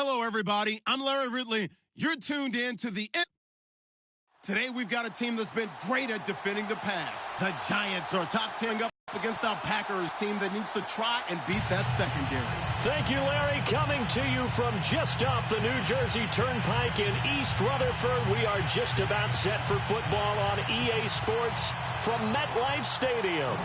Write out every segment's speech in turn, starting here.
Hello, everybody. I'm Larry Ridley. You're tuned in to the... Today, we've got a team that's been great at defending the pass. The Giants are top 10 up against a Packers team that needs to try and beat that secondary. Thank you, Larry. Coming to you from just off the New Jersey Turnpike in East Rutherford, we are just about set for football on EA Sports from MetLife Stadium.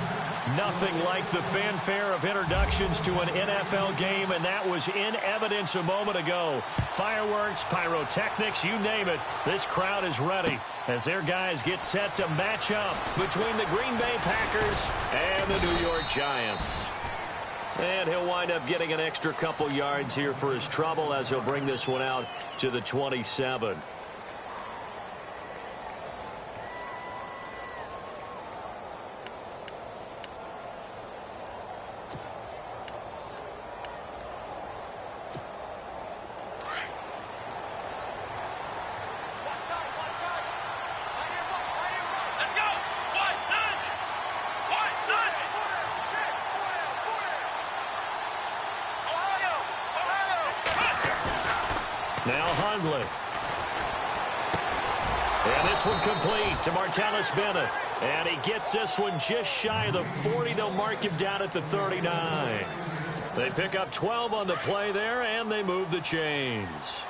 Nothing like the fanfare of introductions to an NFL game, and that was in evidence a moment ago. Fireworks, pyrotechnics, you name it. This crowd is ready as their guys get set to match up between the Green Bay Packers and the New York Giants. And he'll wind up getting an extra couple yards here for his trouble as he'll bring this one out to the 27. Now Hundley. And this one complete to Martellus Bennett. And he gets this one just shy of the 40. They'll mark him down at the 39. They pick up 12 on the play there, and they move the chains.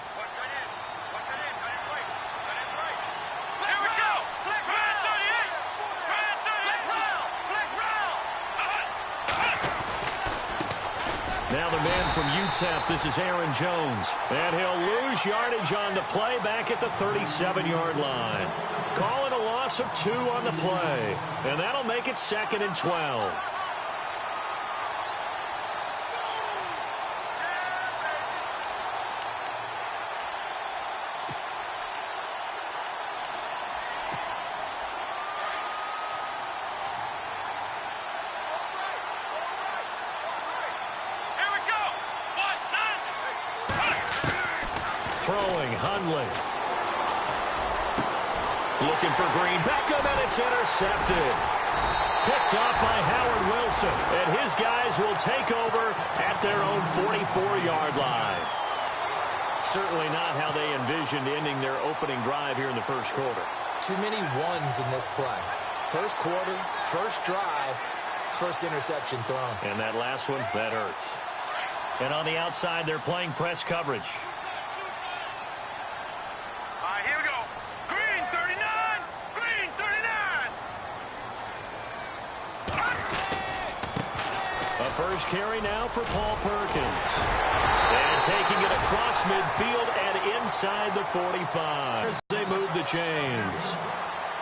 Now the man from UTEP, this is Aaron Jones. And he'll lose yardage on the play back at the 37-yard line. Call it a loss of 2 on the play. And that'll make it 2nd and 12. Throwing, Hundley. Looking for Green. Beckham, and it's intercepted. Picked off by Howard Wilson. And his guys will take over at their own 44-yard line. Certainly not how they envisioned ending their opening drive here in the first quarter. Too many ones in this play. First quarter, first drive, first interception thrown. And that last one, that hurts. And on the outside, they're playing press coverage. First carry now for Paul Perkins. And taking it across midfield and inside the 45. As they move the chains.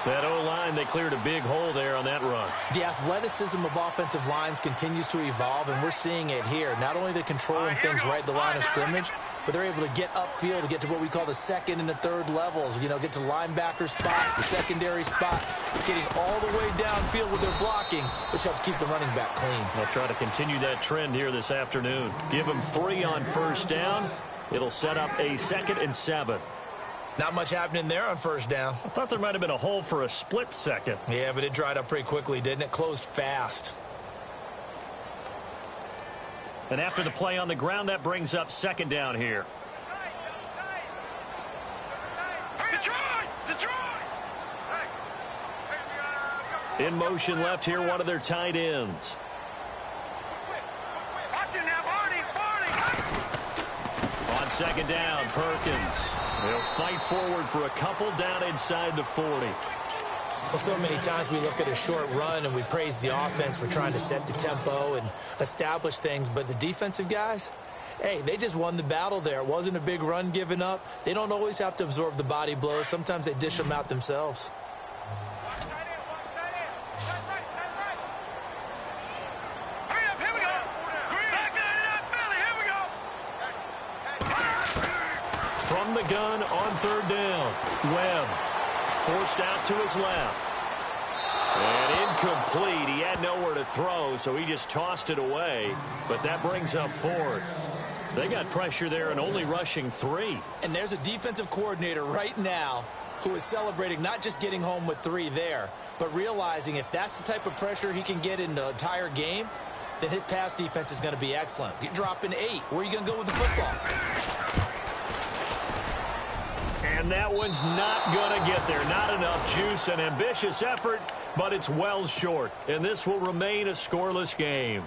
That O-line, they cleared a big hole there on that run. The athleticism of offensive lines continues to evolve, and we're seeing it here. Not only are they controlling things right at the line of scrimmage, but they're able to get upfield to get to what we call the second and the third levels. You know, get to linebacker spot, the secondary spot, getting all the way downfield with their blocking, which helps keep the running back clean. They'll try to continue that trend here this afternoon. Give them 3 on first down. It'll set up a 2nd and 7. Not much happening there on first down. I thought there might have been a hole for a split second. Yeah, but it dried up pretty quickly, didn't it? Closed fast. And after the play on the ground, that brings up 2nd down here. In motion left here, one of their tight ends. On 2nd down, Perkins. They'll fight forward for a couple down inside the 40. Well, so many times we look at a short run and we praise the offense for trying to set the tempo and establish things, but the defensive guys, hey, they just won the battle there. It wasn't a big run given up. They don't always have to absorb the body blows. Sometimes they dish them out themselves. From the gun on 3rd down, Webb forced out to his left. And incomplete. He had nowhere to throw, so he just tossed it away. But that brings up 4th. They got pressure there and only rushing 3. And there's a defensive coordinator right now who is celebrating not just getting home with 3 there, but realizing if that's the type of pressure he can get in the entire game, then his pass defense is going to be excellent. You're dropping 8. Where are you going to go with the football? And that one's not going to get there. Not enough juice. An ambitious effort, but it's well short. And this will remain a scoreless game.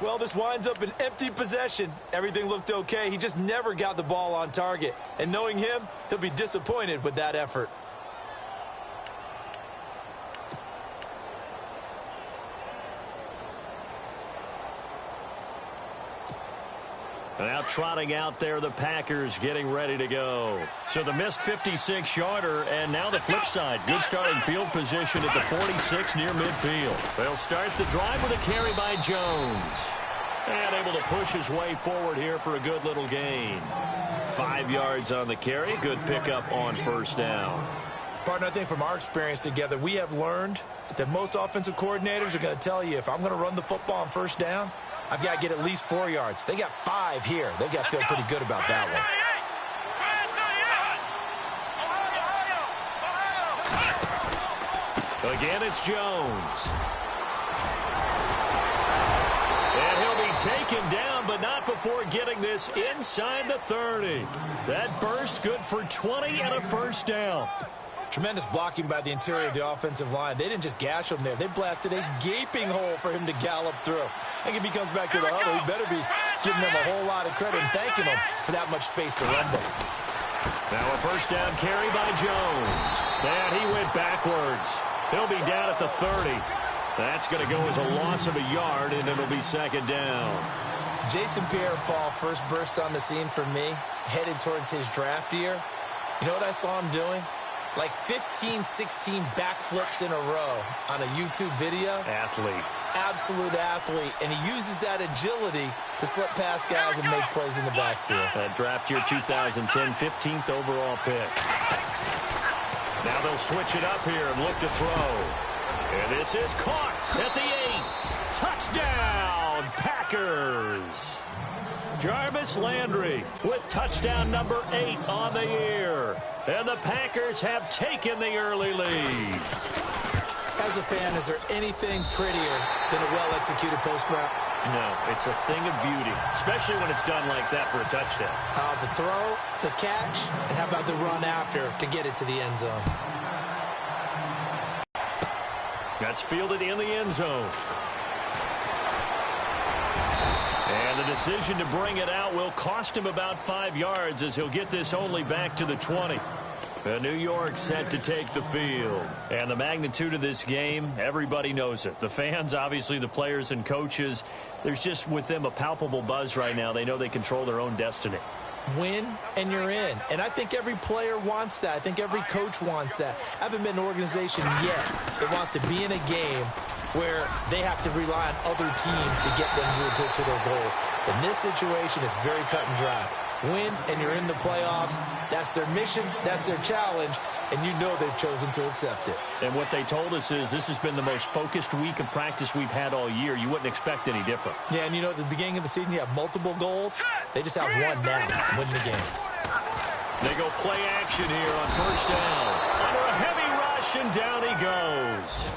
Well, this winds up an empty possession. Everything looked okay. He just never got the ball on target. And knowing him, he'll be disappointed with that effort. Now trotting out there, the Packers getting ready to go. So the missed 56-yarder, and now the flip side. Good starting field position at the 46 near midfield. They'll start the drive with a carry by Jones. And able to push his way forward here for a good little gain. 5 yards on the carry. Good pickup on first down. Partner, I think from our experience together, we have learned that most offensive coordinators are going to tell you, if I'm going to run the football on first down, I've got to get at least 4 yards. They got 5 here. They've got to feel pretty good about that one. Again, it's Jones. And he'll be taken down, but not before getting this inside the 30. That burst good for 20 and a first down. Tremendous blocking by the interior of the offensive line. They didn't just gash him there. They blasted a gaping hole for him to gallop through. I think if he comes back to the huddle, he better be giving them a whole lot of credit and thanking them for that much space to run them. Now a first down carry by Jones. And he went backwards. He'll be down at the 30. That's going to go as a loss of a yard, and it'll be second down. Jason Pierre-Paul first burst on the scene for me, headed towards his draft year. You know what I saw him doing? Like 15, 16 backflips in a row on a YouTube video. Athlete. Absolute athlete. And he uses that agility to slip past guys and make plays in the backfield. That draft year 2010, 15th overall pick. Now they'll switch it up here and look to throw. And this is caught at the 8. Touchdown, Packers. Jarvis Landry with touchdown number 8 on the year. And the Packers have taken the early lead. As a fan, is there anything prettier than a well-executed post route? No, it's a thing of beauty, especially when it's done like that for a touchdown. The throw, the catch, and how about the run after to get it to the end zone? That's fielded in the end zone. And the decision to bring it out will cost him about 5 yards as he'll get this only back to the 20. New York set to take the field. And the magnitude of this game, everybody knows it. The fans, obviously the players and coaches, there's just with them a palpable buzz right now. They know they control their own destiny. Win and you're in. And I think every player wants that. I think every coach wants that. I haven't been an organization yet that wants to be in a game where they have to rely on other teams to get them to their goals. In this situation, it's very cut and dry. Win and you're in the playoffs. That's their mission. That's their challenge. And you know they've chosen to accept it. And what they told us is this has been the most focused week of practice we've had all year. You wouldn't expect any different. Yeah, and you know at the beginning of the season you have multiple goals. They just have one now, win the game. They go play action here on first down. Under a heavy rush, and down he goes.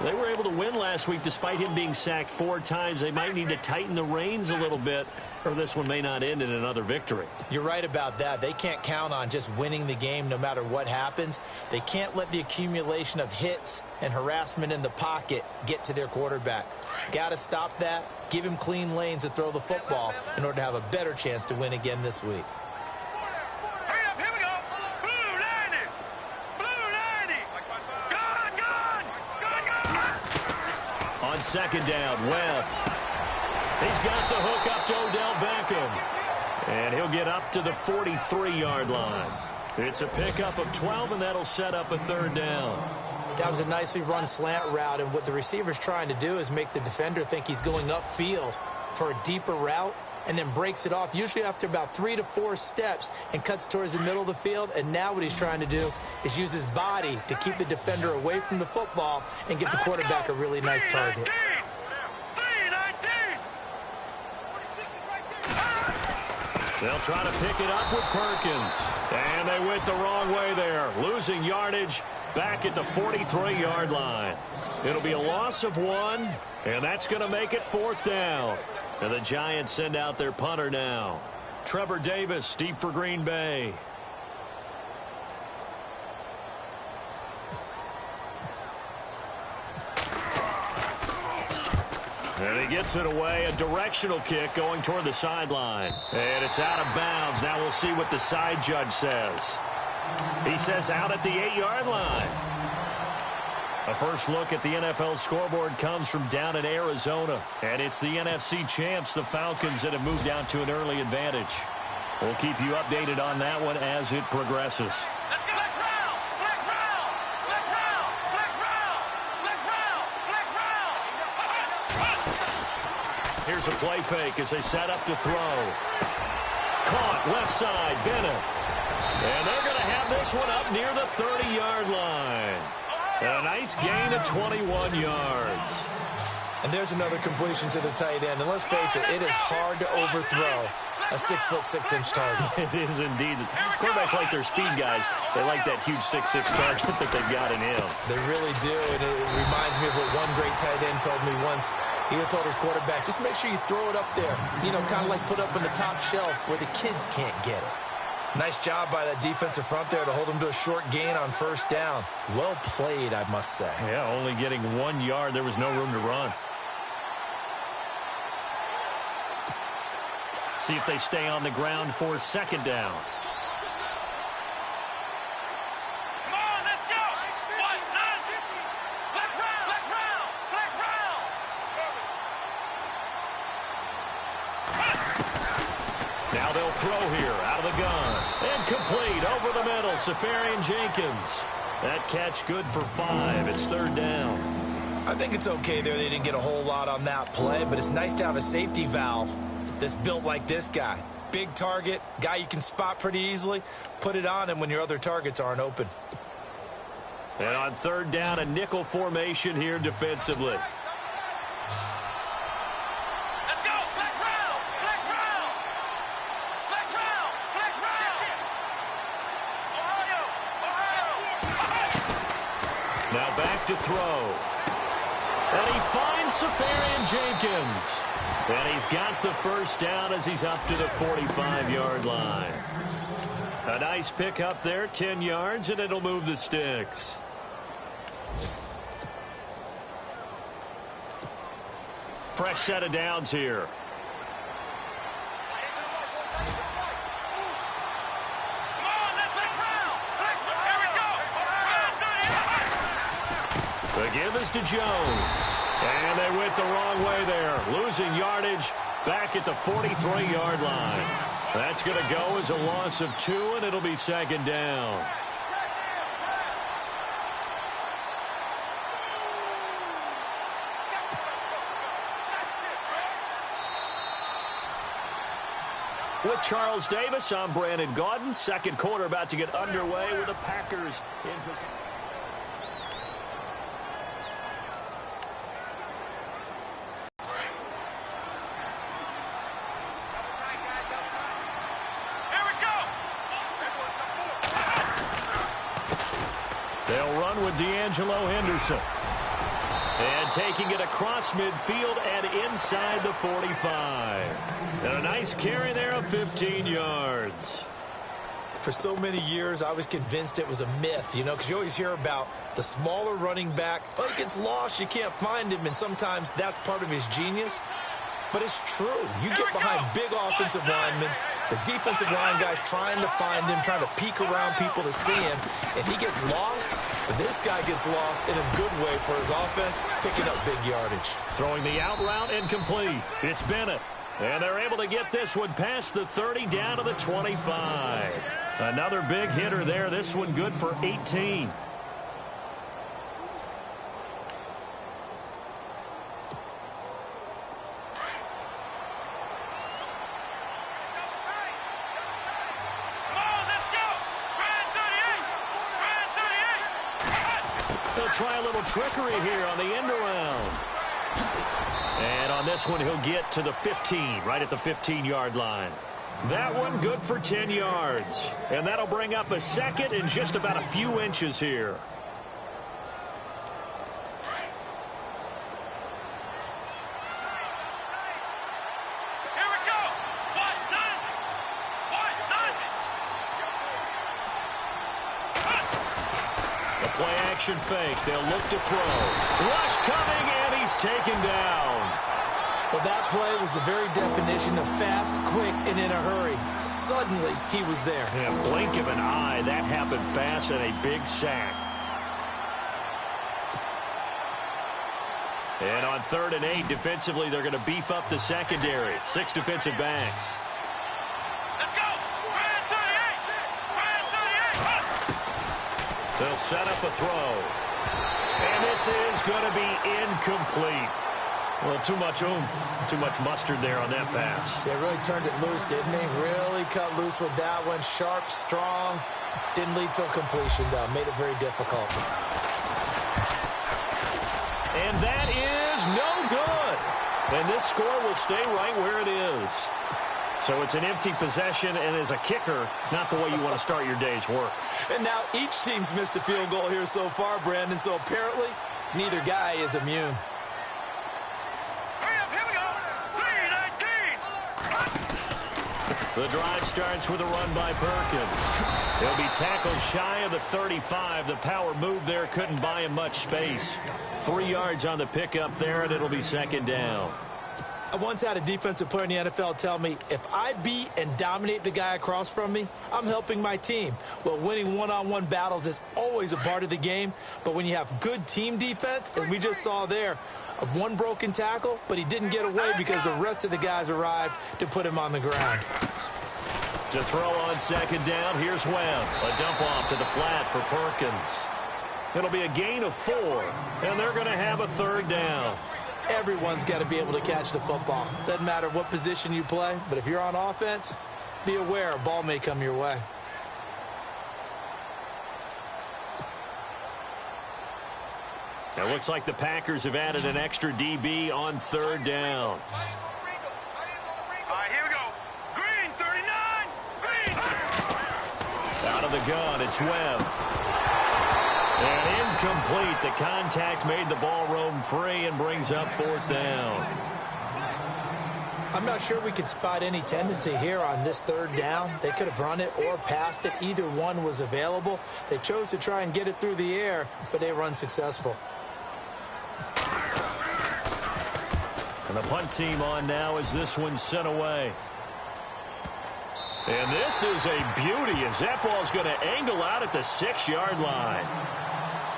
They were able to win last week despite him being sacked 4 times. They might need to tighten the reins a little bit, or this one may not end in another victory. You're right about that. They can't count on just winning the game no matter what happens. They can't let the accumulation of hits and harassment in the pocket get to their quarterback. Got to stop that, give him clean lanes to throw the football in order to have a better chance to win again this week. On second down, Webb. He's got the hook up to Odell Beckham. And he'll get up to the 43-yard line. It's a pickup of 12, and that'll set up a third down. That was a nicely run slant route, and what the receiver's trying to do is make the defender think he's going upfield for a deeper route, and then breaks it off, usually after about 3 to 4 steps, and cuts towards the middle of the field. And now what he's trying to do is use his body to keep the defender away from the football and give the quarterback a really nice target. They'll try to pick it up with Perkins. And they went the wrong way there, losing yardage back at the 43-yard line. It'll be a loss of 1, and that's going to make it 4th down. And the Giants send out their punter now. Trevor Davis, deep for Green Bay. And he gets it away, a directional kick going toward the sideline. And it's out of bounds. Now we'll see what the side judge says. He says out at the 8-yard line. A first look at the NFL scoreboard comes from down in Arizona. And it's the NFC champs, the Falcons, that have moved down to an early advantage. We'll keep you updated on that one as it progresses. Here's a play fake as they set up to throw. Caught left side, Bennett. And they're going to have this one up near the 30-yard line. And a nice gain of 21 yards. And there's another completion to the tight end. And let's face it, it is hard to overthrow a 6'6" target. It is indeed. Quarterbacks like their speed guys. They like that huge 6'6" target that they've got in him. They really do, and it reminds me of what one great tight end told me once. He told his quarterback, just make sure you throw it up there. You know, kind of like put up on the top shelf where the kids can't get it. Nice job by that defensive front there to hold him to a short gain on first down. Well played, I must say. Yeah, only getting 1 yard. There was no room to run. See if they stay on the ground for second down. Come on, let's go. Flex round. Now they'll throw here out of the gun. And complete over the middle. Safarian Jenkins. That catch good for 5. It's third down. I think it's okay there. They didn't get a whole lot on that play, but it's nice to have a safety valve that's built like this guy. Big target, guy you can spot pretty easily. Put it on him when your other targets aren't open. And on third down, a nickel formation here defensively. Let's go. Flex round. Ohio. Now back to throw. And he finds Safarian Jenkins. And he's got the first down as he's up to the 45-yard line. A nice pick up there, 10 yards, and it'll move the sticks. Fresh set of downs here. The give is to Jones. And they went the wrong way there. Losing yardage back at the 43-yard line. That's going to go as a loss of 2, and it'll be second down. With Charles Davis, I'm Brandon Gaudin. Second quarter about to get underway with the Packers in position. They'll run with D'Angelo Henderson. And taking it across midfield and inside the 45. And a nice carry there of 15 yards. For so many years, I was convinced it was a myth, you know, because you always hear about the smaller running back. Oh, he gets lost, you can't find him, and sometimes that's part of his genius. But it's true. You get behind big offensive linemen, the defensive line guys trying to find him, trying to peek around people to see him, and he gets lost. But this guy gets lost in a good way for his offense, picking up big yardage. Throwing the out route incomplete. It's Bennett. And they're able to get this one past the 30 down to the 25. Another big hitter there. This one good for 18. They'll try a little trickery here on the end around. And on this one, he'll get to the 15, right at the 15-yard line. That one good for 10 yards. And that'll bring up a second in just about a few inches here. Play action fake. They'll look to throw. Rush coming, and he's taken down. Well, that play was the very definition of fast, quick, and in a hurry. Suddenly, he was there. Yeah, blink of an eye. That happened fast and a big sack. And on 3rd and 8, defensively, they're going to beef up the secondary. 6 defensive backs. Let's go. Brand 38. They'll set up a throw. And this is going to be incomplete. Well, too much oomph, too much mustard there on that pass. They really turned it loose, didn't they? Really cut loose with that one. Sharp, strong. Didn't lead to a completion, though. Made it very difficult. And that is no good. And this score will stay right where it is. So it's an empty possession, and as a kicker, not the way you want to start your day's work. And now each team's missed a field goal here so far, Brandon, so apparently neither guy is immune. Hurry up, here we go. 3-19. The drive starts with a run by Perkins. He'll be tackled shy of the 35. The power move there couldn't buy him much space. 3 yards on the pickup there, and it'll be 2nd down. I once had a defensive player in the NFL tell me, if I beat and dominate the guy across from me, I'm helping my team. Well, winning one-on-one battles is always a part of the game, but when you have good team defense, as we just saw there, one broken tackle, but he didn't get away because the rest of the guys arrived to put him on the ground. To throw on 2nd down, here's Webb. A dump off to the flat for Perkins. It'll be a gain of 4, and they're going to have a 3rd down. Everyone's got to be able to catch the football. Doesn't matter what position you play, but if you're on offense, be aware a ball may come your way. It looks like the Packers have added an extra DB on 3rd down. All right, here we go. Green, 39. Green. Out of the gun, it's Webb. And incomplete. The contact made the ball roam free and brings up 4th down. I'm not sure we could spot any tendency here on this 3rd down. They could have run it or passed it. Either one was available. They chose to try and get it through the air, but they were unsuccessful. And the punt team on now as this one's sent away. And this is a beauty as that ball's going to angle out at the 6-yard line.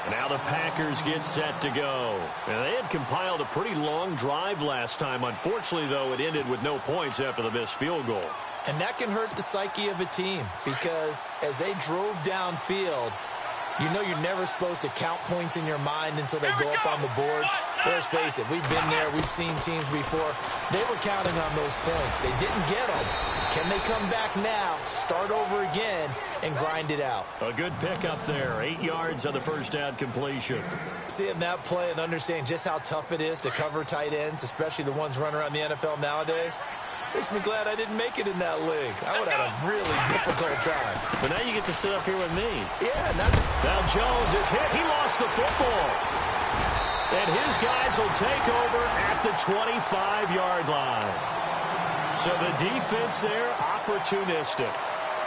Now the Packers get set to go. And they had compiled a pretty long drive last time. Unfortunately, though, it ended with no points after the missed field goal. And that can hurt the psyche of a team because as they drove downfield, you know you're never supposed to count points in your mind until they go up on the board. Let's face it, we've been there. We've seen teams before. They were counting on those points. They didn't get them. Can they come back now, start over again, and grind it out? A good pickup there. 8 yards on the first down completion. Seeing that play and understanding just how tough it is to cover tight ends, especially the ones running around the NFL nowadays, makes me glad I didn't make it in that league. I would have had a really difficult time. But now you get to sit up here with me. Yeah, that's... Now Jones is hit. He lost the football. And his guys will take over at the 25-yard line. So the defense there, opportunistic.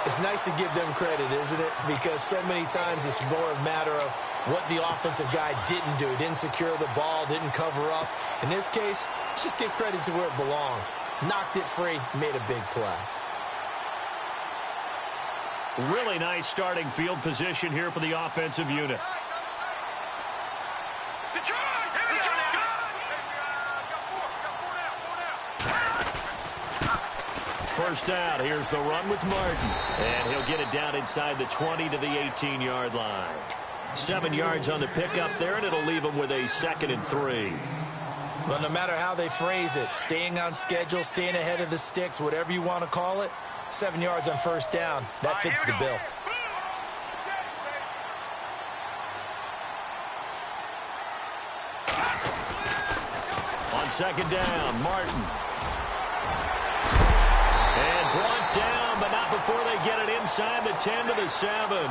It's nice to give them credit, isn't it? Because so many times it's more a matter of what the offensive guy didn't do. Didn't secure the ball, didn't cover up. In this case, let's just give credit to where it belongs. Knocked it free, made a big play. Really nice starting field position here for the offensive unit. First down, here's the run with Martin. And he'll get it down inside the 20 to the 18-yard line. 7 yards on the pickup there, and it'll leave him with a 2nd and 3. Well, no matter how they phrase it, staying on schedule, staying ahead of the sticks, whatever you want to call it, 7 yards on first down, that fits the bill. On 2nd down, Martin. And brought down, but not before they get it inside the 10 to the 7.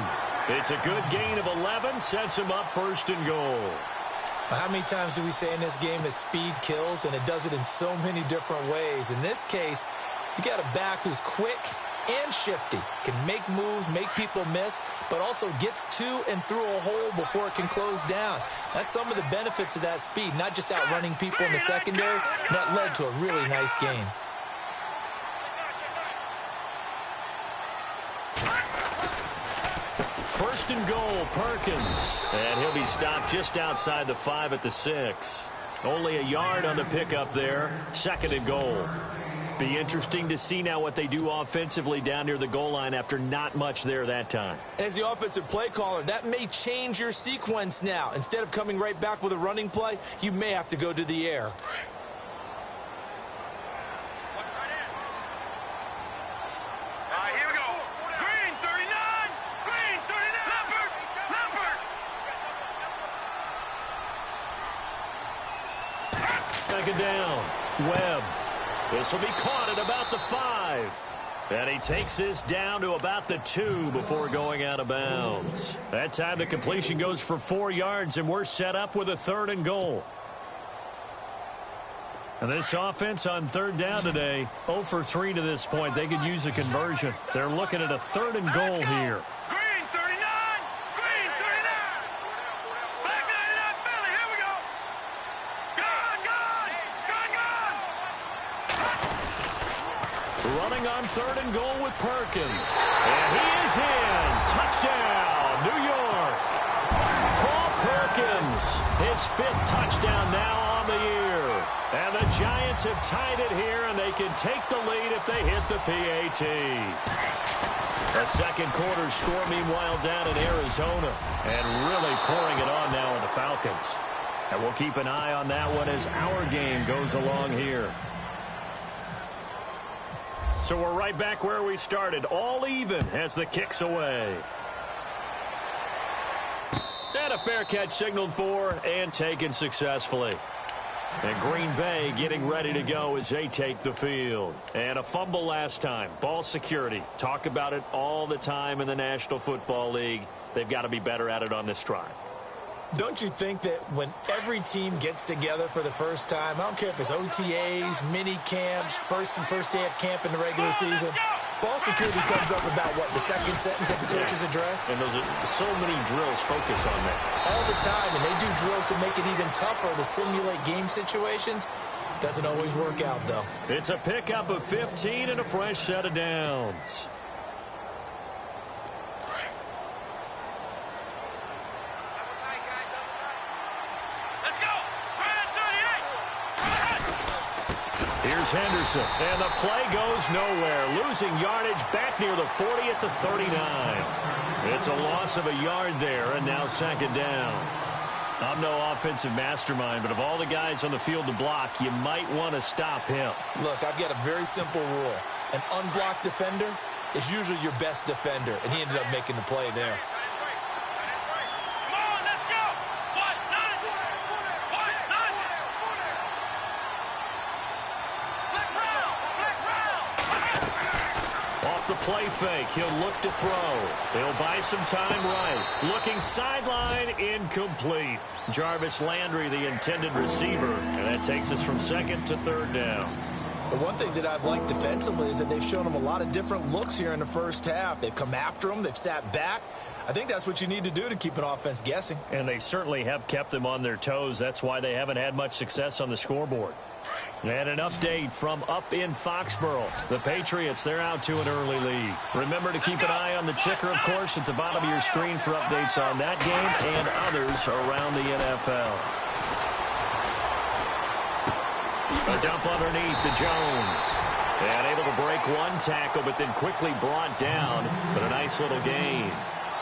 It's a good gain of 11, sets him up 1st and goal. How many times do we say in this game that speed kills, and it does it in so many different ways? In this case, you got a back who's quick, and shifty. Can make moves, make people miss, but also gets to and through a hole before it can close down. That's some of the benefits of that speed, not just outrunning people in the secondary. That led to a really nice game. First and goal, Perkins. And he'll be stopped just outside the 5 at the 6. Only a yard on the pickup there. Second and goal. Be interesting to see now what they do offensively down near the goal line after not much there that time. As the offensive play caller, that may change your sequence now. Instead of coming right back with a running play, you may have to go to the air. Second down. Webb. This will be caught at about the 5. And he takes this down to about the 2 before going out of bounds. That time the completion goes for 4 yards, and we're set up with a 3rd and goal. And this offense on 3rd down today, 0 for 3 to this point. They could use a conversion. They're looking at a 3rd and goal here. Running on 3rd and goal with Perkins. And he is in. Touchdown, New York. Paul Perkins, his 5th touchdown now on the year. And the Giants have tied it here, and they can take the lead if they hit the PAT. A second quarter score, meanwhile, down in Arizona. And really pouring it on now in the Falcons. And we'll keep an eye on that one as our game goes along here. So we're right back where we started, all even as the kick's away. And a fair catch signaled for and taken successfully. And Green Bay getting ready to go as they take the field. And a fumble last time. Ball security. Talk about it all the time in the National Football League. They've got to be better at it on this drive. Don't you think that when every team gets together for the first time, I don't care if it's OTAs, mini camps, first day of camp in the regular season, ball security comes up about, what, the second sentence of the coach's address? And those are so many drills focus on that. All the time, and they do drills to make it even tougher to simulate game situations. Doesn't always work out, though. It's a pickup of 15 and a fresh set of downs. Here's Henderson, and the play goes nowhere. Losing yardage back near the 40 at the 39. It's a loss of a yard there, and now second down. I'm no offensive mastermind, but of all the guys on the field to block, you might want to stop him. Look, I've got a very simple rule. An unblocked defender is usually your best defender, and he ended up making the play there. The play fake. He'll look to throw. He'll buy some time right. Looking sideline, incomplete. Jarvis Landry, the intended receiver. And that takes us from second to 3rd down. The one thing that I've liked defensively is that they've shown them a lot of different looks here in the first half. They've come after them. They've sat back. I think that's what you need to do to keep an offense guessing. And they certainly have kept them on their toes. That's why they haven't had much success on the scoreboard. And an update from up in Foxborough. The Patriots, they're out to an early lead. Remember to keep an eye on the ticker, of course, at the bottom of your screen for updates on that game and others around the NFL. A dump underneath to Jones. And able to break one tackle, but then quickly brought down. But a nice little gain.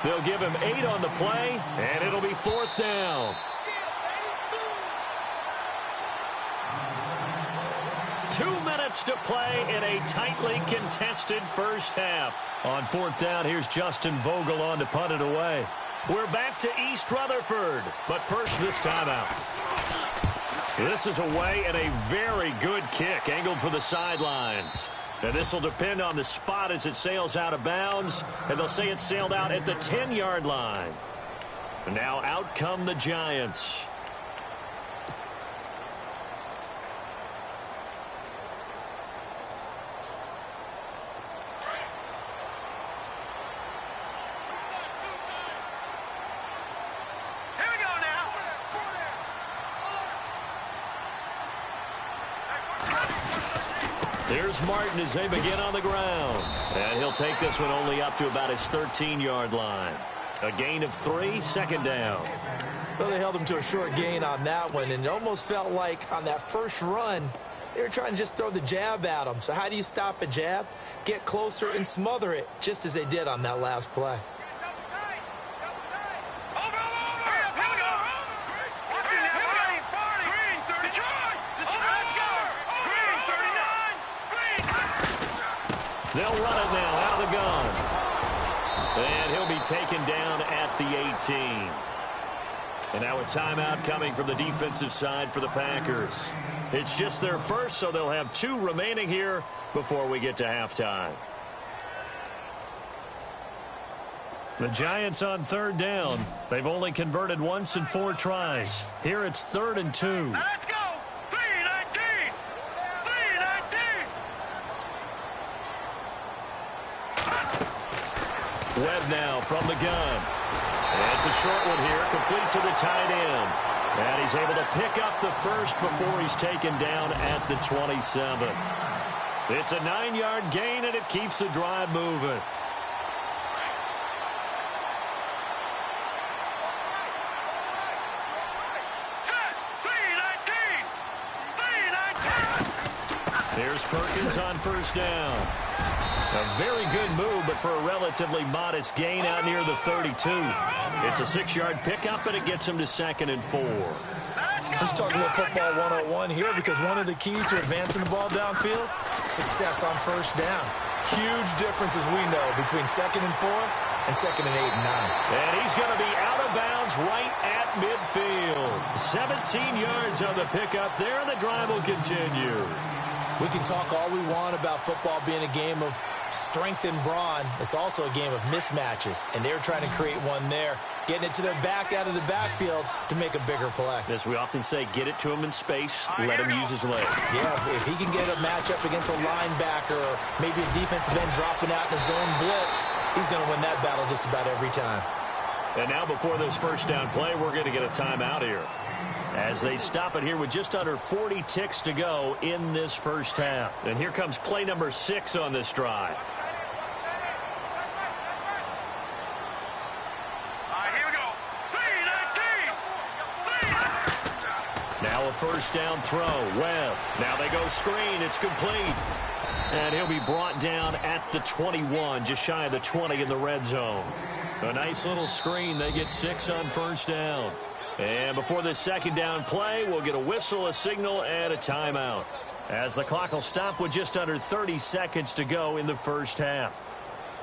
They'll give him 8 on the play, and it'll be 4th down. 2 minutes to play in a tightly contested first half. On 4th down, here's Justin Vogel on to punt it away. We're back to East Rutherford, but first this timeout. This is away and a very good kick, angled for the sidelines. And this will depend on the spot as it sails out of bounds, and they'll say it sailed out at the 10-yard line. And now out come the Giants. Here's Martin as they begin on the ground. And he'll take this one only up to about his 13-yard line. A gain of 3, second down. Well, they held him to a short gain on that one, and it almost felt like on that first run, they were trying to just throw the jab at him. So how do you stop a jab? Get closer and smother it, just as they did on that last play. They'll run it now out of the gun. And he'll be taken down at the 18. And now a timeout coming from the defensive side for the Packers. It's just their first, so they'll have 2 remaining here before we get to halftime. The Giants on third down. They've only converted once in 4 tries. Here it's 3rd and 2. Let's go. 3-19. 3-19. Webb now from the gun. And it's a short one here, complete to the tight end. And he's able to pick up the first before he's taken down at the 27. It's a 9-yard gain, and it keeps the drive moving. Here's Perkins on first down. A very good move, but for a relatively modest gain out near the 32. It's a 6-yard pickup, and it gets him to 2nd and 4. Let's talk a little football 101 here, because one of the keys to advancing the ball downfield, success on first down. Huge differences we know between 2nd and 4 and 2nd and 8 and 9. And he's going to be out of bounds right at midfield. 17 yards on the pickup there, and the drive will continue. We can talk all we want about football being a game of strength and brawn. It's also a game of mismatches, and they're trying to create one there, getting it to their back out of the backfield to make a bigger play. As we often say, get it to him in space, let him use his leg. Yeah, if he can get a matchup against a linebacker or maybe a defensive end dropping out in a zone blitz, he's going to win that battle just about every time. And now before this first down play, we're going to get a timeout here, as they stop it here with just under 40 ticks to go in this first half. And here comes play number 6 on this drive. Here we go. 3-19. Now a first down throw. Webb. Now they go screen. It's complete. And he'll be brought down at the 21, just shy of the 20 in the red zone. A nice little screen. They get 6 on first down. And before this second down play, we'll get a whistle, a signal, and a timeout, as the clock will stop with just under 30 seconds to go in the first half.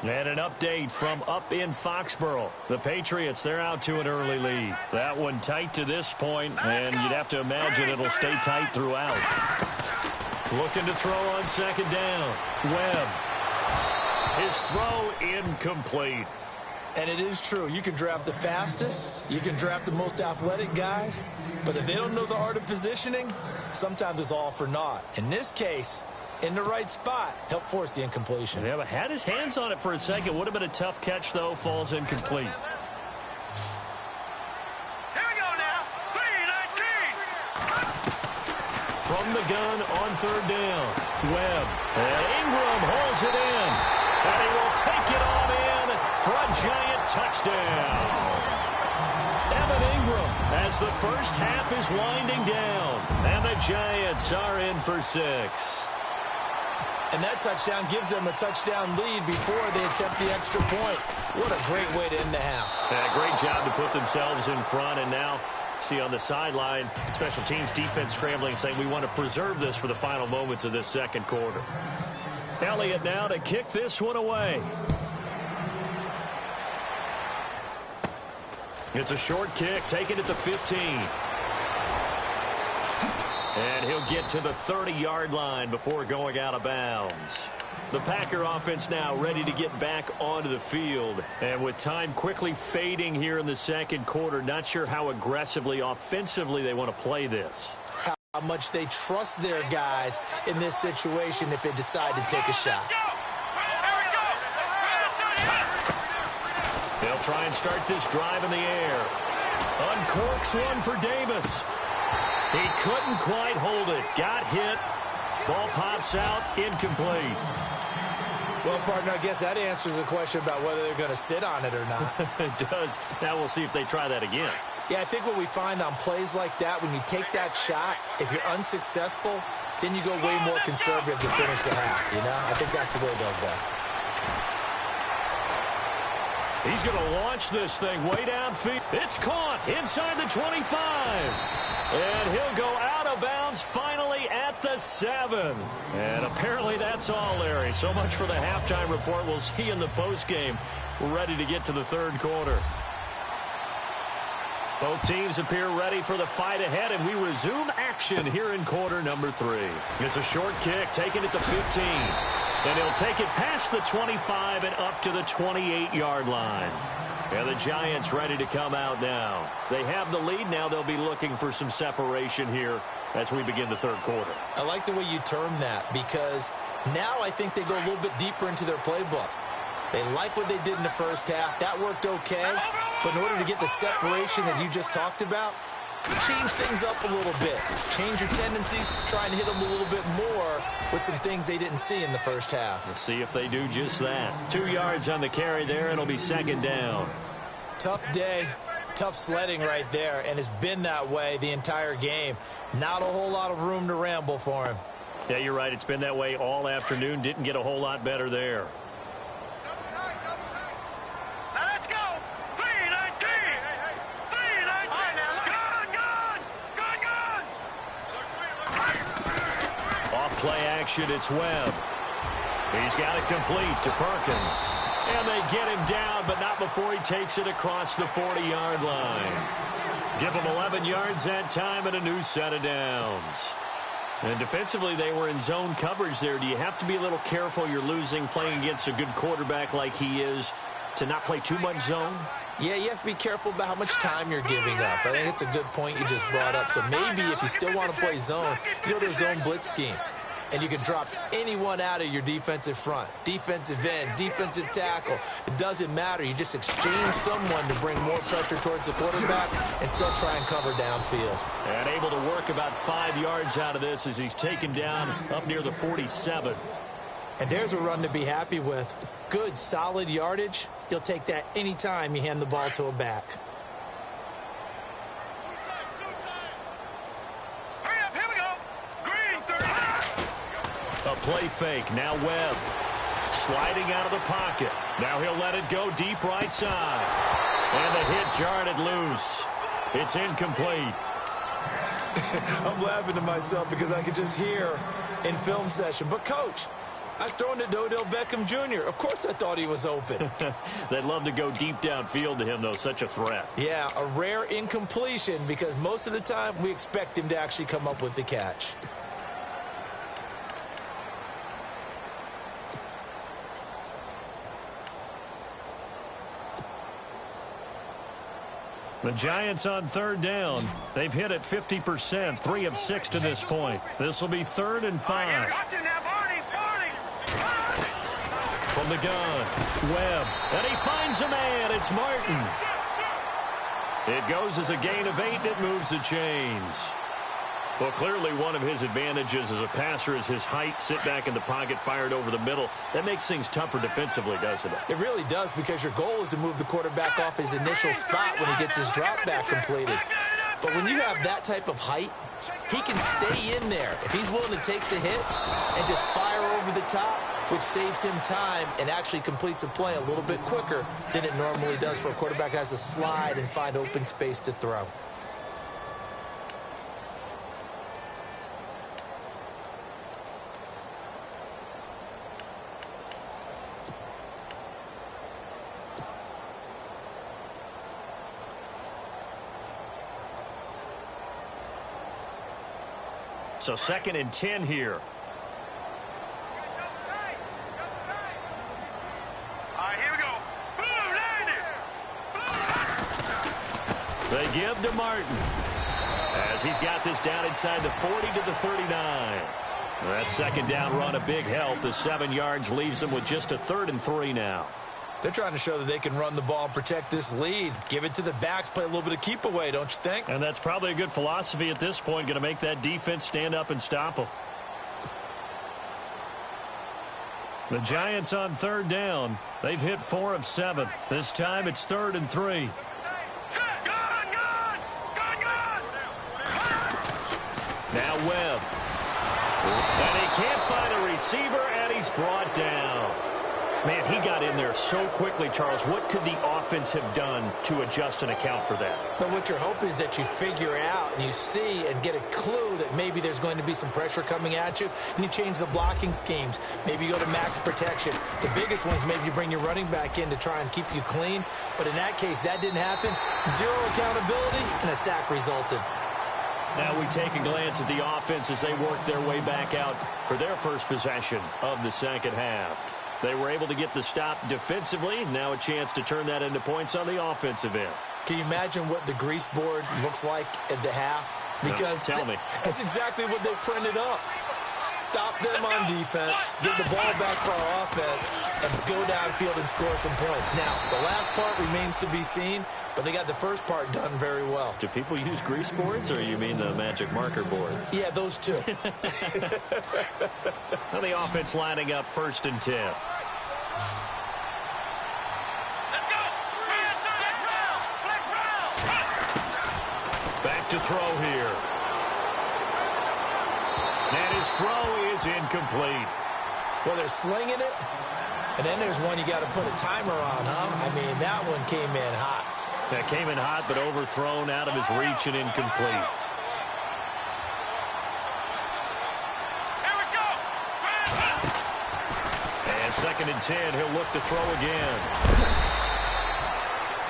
And an update from up in Foxborough. The Patriots, they're out to an early lead. That one tight to this point, and you'd have to imagine it'll stay tight throughout. Looking to throw on second down. Webb. His throw incomplete. And it is true. You can draft the fastest. You can draft the most athletic guys. But if they don't know the art of positioning, sometimes it's all for naught. In this case, in the right spot, help force the incompletion. Yeah, but had his hands on it for a second. Would have been a tough catch, though. Falls incomplete. Here we go now. 3-19. From the gun on third down. Webb. And Ingram holds it in. And he will take it on in for a giant touchdown. Evan Ingram, as the first half is winding down. And the Giants are in for 6. And that touchdown gives them a touchdown lead before they attempt the extra point. What a great way to end the half. Yeah, great job to put themselves in front. And now, see on the sideline, special teams defense scrambling, saying we want to preserve this for the final moments of this second quarter. Elliott now to kick this one away. It's a short kick, taken at the 15. And he'll get to the 30-yard line before going out of bounds. The Packer offense now ready to get back onto the field. And with time quickly fading here in the second quarter, not sure how aggressively, offensively they want to play this. How much they trust their guys in this situation if they decide to take a shot. They'll try and start this drive in the air. Uncorks one for Davis. He couldn't quite hold it. Got hit. Ball pops out, incomplete. Well, partner, I guess that answers the question about whether they're going to sit on it or not. It does. Now we'll see if they try that again. Yeah, I think what we find on plays like that, when you take that shot, if you're unsuccessful, then you go way more conservative to finish the half, you know? I think that's the way they'll go. He's going to launch this thing way downfield. It's caught inside the 25. And he'll go out of bounds finally at the 7. And apparently that's all, Larry. So much for the halftime report. We'll see in the postgame. We're ready to get to the third quarter. Both teams appear ready for the fight ahead, and we resume action here in quarter number 3. It's a short kick, taking it to 15. And he'll take it past the 25 and up to the 28-yard line. And the Giants ready to come out now. They have the lead. Now they'll be looking for some separation here as we begin the third quarter. I like the way you term that, because now I think they go a little bit deeper into their playbook. They like what they did in the first half. That worked okay. But in order to get the separation that you just talked about, change things up a little bit. Change your tendencies. Try and hit them a little bit more with some things they didn't see in the first half. Let's see if they do just that. 2 yards on the carry there, and it'll be second down. Tough day. Tough sledding right there, and it's been that way the entire game. Not a whole lot of room to ramble for him. Yeah, you're right. It's been that way all afternoon. Didn't get a whole lot better there. Play action, it's Webb. He's got it complete to Perkins. And they get him down, but not before he takes it across the 40-yard line. Give him 11 yards that time and a new set of downs. And defensively, they were in zone coverage there. Do you have to be a little careful? You're losing playing against a good quarterback like he is to not play too much zone? Yeah, you have to be careful about how much time you're giving up. I think it's a good point you just brought up. So maybe if you still want to play zone, you go to a zone blitz scheme. And you can drop anyone out of your defensive front. Defensive end, defensive tackle. It doesn't matter. You just exchange someone to bring more pressure towards the quarterback and still try and cover downfield. And able to work about 5 yards out of this as he's taken down up near the 47. And there's a run to be happy with. Good, solid yardage. You'll take that anytime you hand the ball to a back. A play fake. Now Webb. Sliding out of the pocket. Now he'll let it go deep right side. And the hit jarred it loose. It's incomplete. I'm laughing to myself because I could just hear in film session. But, Coach, I was throwing to Odell Beckham Jr. Of course I thought he was open. They'd love to go deep downfield to him, though. Such a threat. Yeah, a rare incompletion because most of the time we expect him to actually come up with the catch. The Giants on third down. They've hit it 50%, 3 of 6 to this point. This will be 3rd and 5. From the gun, Webb, and he finds a man. It's Martin. It goes as a gain of 8, and it moves the chains. Well, clearly one of his advantages as a passer is his height. Sit back in the pocket, fired over the middle. That makes things tougher defensively, doesn't it? It really does, because your goal is to move the quarterback off his initial spot when he gets his drop back completed. But when you have that type of height, he can stay in there. If he's willing to take the hits and just fire over the top, which saves him time and actually completes a play a little bit quicker than it normally does for a quarterback who has to slide and find open space to throw. So 2nd and 10 here. All right, here we go. They give to Martin as he's got this down inside the 40 to the 39. That 2nd down run, a big help. The 7 yards leaves them with just a 3rd and 3 now. They're trying to show that they can run the ball and protect this lead. Give it to the backs, play a little bit of keep away, don't you think? And that's probably a good philosophy at this point, going to make that defense stand up and stop them. The Giants on third down. They've hit 4 of 7. This time it's 3rd and 3. Now Webb. And he can't find a receiver, and he's brought down. Man, he got in there so quickly, Charles. What could the offense have done to adjust and account for that? But what you're hoping is that you figure out and you see and get a clue that maybe there's going to be some pressure coming at you, and you change the blocking schemes. Maybe you go to max protection. The biggest one is maybe you bring your running back in to try and keep you clean. But in that case, that didn't happen. 0 accountability, and a sack resulted. Now we take a glance at the offense as they work their way back out for their first possession of the second half. They were able to get the stop defensively. Now a chance to turn that into points on the offensive end. Can you imagine what the grease board looks like at the half? Because tell me. That's exactly what they printed up. Stop them on defense, get the ball back for our offense, and go downfield and score some points. Now, the last part remains to be seen, but they got the first part done very well. Do people use grease boards, or you mean the magic marker boards? Yeah, those two. Now the offense lining up 1st and 10. Back to throw here. And his throw is incomplete. Well, they're slinging it, and then there's one you got to put a timer on, huh? I mean, that one came in hot. That came in hot, but overthrown out of his reach and incomplete. Here we go. And 2nd and 10, he'll look to throw again.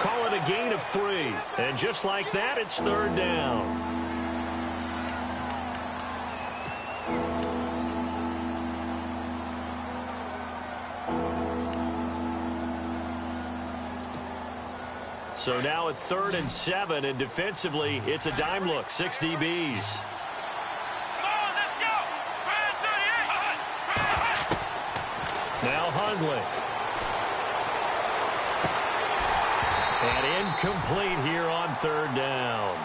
Call it a gain of 3. And just like that, it's 3rd down. So now at 3rd and 7, and defensively, it's a dime look, 6 DBs. Come on, let's go. Now Hundley. And incomplete here on 3rd down.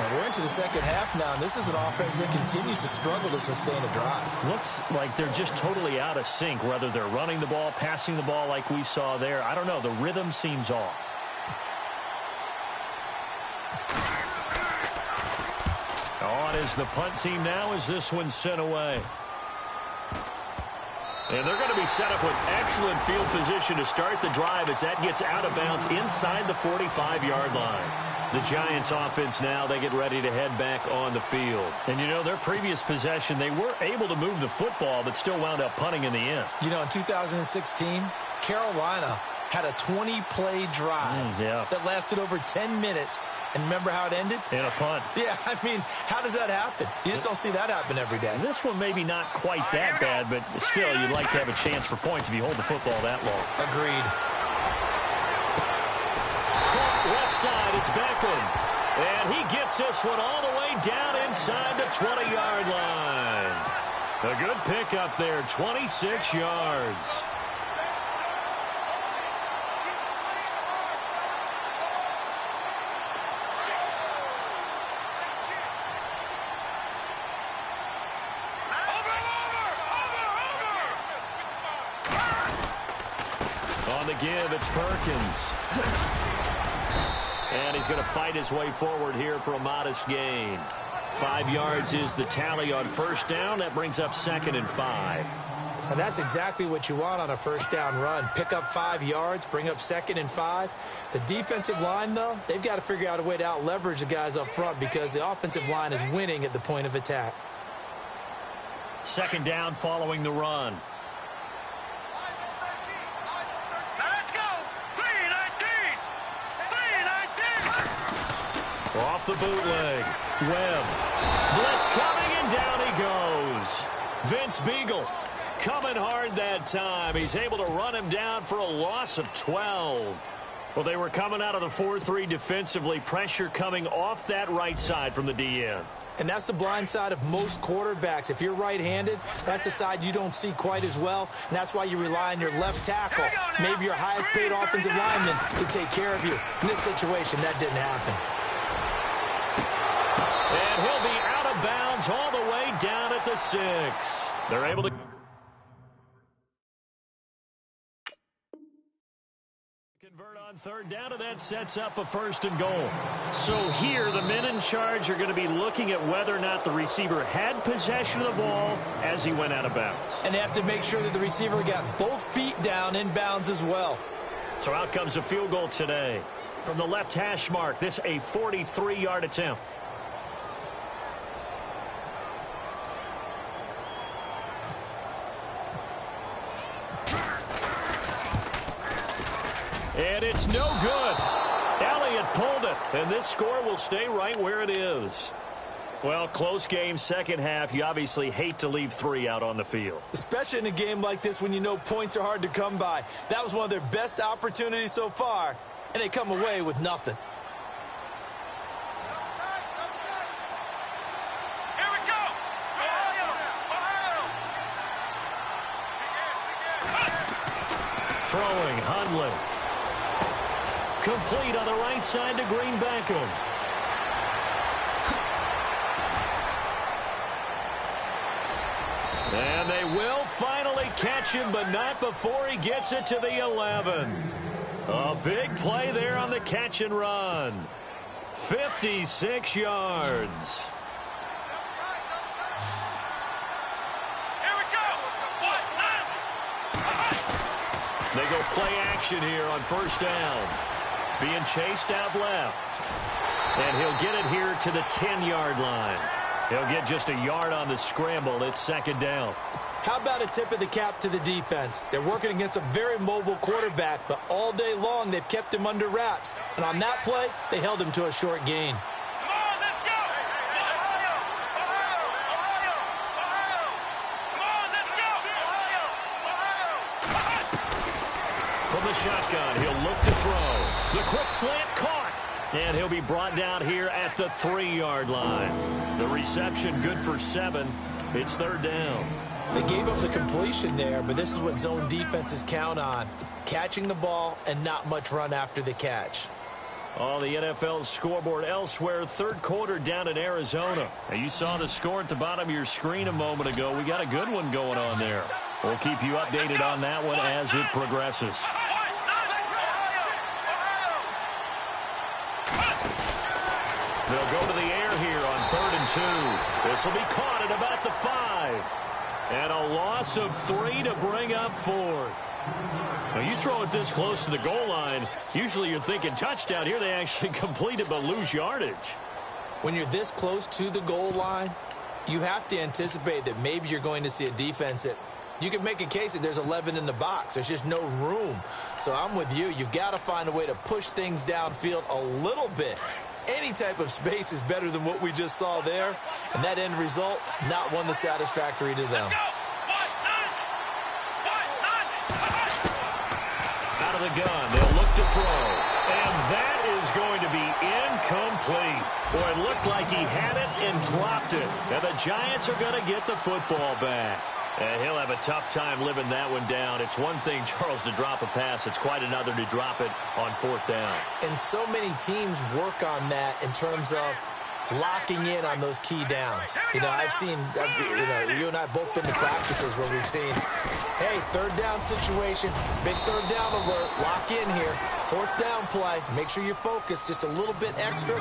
And we're into the second half now, and this is an offense that continues to struggle to sustain a drive. Looks like they're just totally out of sync, whether they're running the ball, passing the ball like we saw there. I don't know. The rhythm seems off. On is the punt team now as this one's sent away. And they're going to be set up with excellent field position to start the drive as that gets out of bounds inside the 45-yard line. The Giants offense now, they get ready to head back on the field. And, you know, their previous possession, they were able to move the football but still wound up punting in the end. You know, in 2016, Carolina had a 20-play drive that lasted over 10 minutes. And remember how it ended? In a punt. Yeah, I mean, how does that happen? You just don't see that happen every day. This one maybe not quite that bad, but still, you'd like to have a chance for points if you hold the football that long. Agreed. Left side, it's Beckham. And he gets this one all the way down inside the 20-yard line. A good pickup there, 26 yards. On the give, it's Perkins. And he's going to fight his way forward here for a modest gain. 5 yards is the tally on 1st down. That brings up 2nd and 5. And that's exactly what you want on a 1st down run. Pick up 5 yards, bring up 2nd and 5. The defensive line, though, they've got to figure out a way to out-leverage the guys up front because the offensive line is winning at the point of attack. 2nd down following the run. Off the bootleg. Webb. Blitz coming, and down he goes. Vince Beagle coming hard that time. He's able to run him down for a loss of 12. Well, they were coming out of the 4-3 defensively. Pressure coming off that right side from the DN. And that's the blind side of most quarterbacks. If you're right-handed, that's the side you don't see quite as well, and that's why you rely on your left tackle. Maybe your highest-paid offensive lineman to take care of you. In this situation, that didn't happen. And he'll be out of bounds all the way down at the 6. They're able to convert on third down, and that sets up a 1st and goal. So here, the men in charge are going to be looking at whether or not the receiver had possession of the ball as he went out of bounds. And they have to make sure that the receiver got both feet down in bounds as well. So out comes a field goal today. From the left hash mark, this a 43-yard attempt. And it's no good. Elliott pulled it, and this score will stay right where it is. Well, close game, second half. You obviously hate to leave 3 out on the field. Especially in a game like this when you know points are hard to come by. That was one of their best opportunities so far, and they come away with nothing. Here we go. Ohio. Throwing, Hundley. Complete on the right side to Green Beckham. And they will finally catch him, but not before he gets it to the 11. A big play there on the catch and run. 56 yards. Here we go. They go play action here on 1st down. Being chased out left. And he'll get it here to the 10-yard line. He'll get just a yard on the scramble. It's 2nd down. How about a tip of the cap to the defense? They're working against a very mobile quarterback, but all day long they've kept him under wraps. And on that play, they held him to a short gain. Come on, let's go. Ohio. Ohio. Ohio. Come on, let's go. Ohio. Ohio. From the shotgun, he'll look to throw. The quick slant caught. And he'll be brought down here at the 3-yard line. The reception good for 7. It's 3rd down. They gave up the completion there, but this is what zone defenses count on. Catching the ball and not much run after the catch. On the NFL scoreboard elsewhere, 3rd quarter down in Arizona. Now, you saw the score at the bottom of your screen a moment ago. We got a good one going on there. We'll keep you updated on that one as it progresses. They'll go to the air here on 3rd and 2. This will be caught at about the 5. And a loss of 3 to bring up 4th. Now, you throw it this close to the goal line, usually you're thinking touchdown. Here they actually complete it but lose yardage. When you're this close to the goal line, you have to anticipate that maybe you're going to see a defense that you can make a case that there's 11 in the box. There's just no room. So I'm with you. You've got to find a way to push things downfield a little bit. Any type of space is better than what we just saw there. And that end result, not one that's satisfactory to them. Out of the gun, they'll look to throw. And that is going to be incomplete. Boy, it looked like he had it and dropped it. And the Giants are going to get the football back. And he'll have a tough time living that one down. It's one thing, Charles, to drop a pass. It's quite another to drop it on 4th down. And so many teams work on that in terms of locking in on those key downs. You know, I've seen, you and I have both been to practices where we've seen, hey, 3rd down situation, big 3rd down alert, lock in here, 4th down play, make sure you focus just a little bit extra.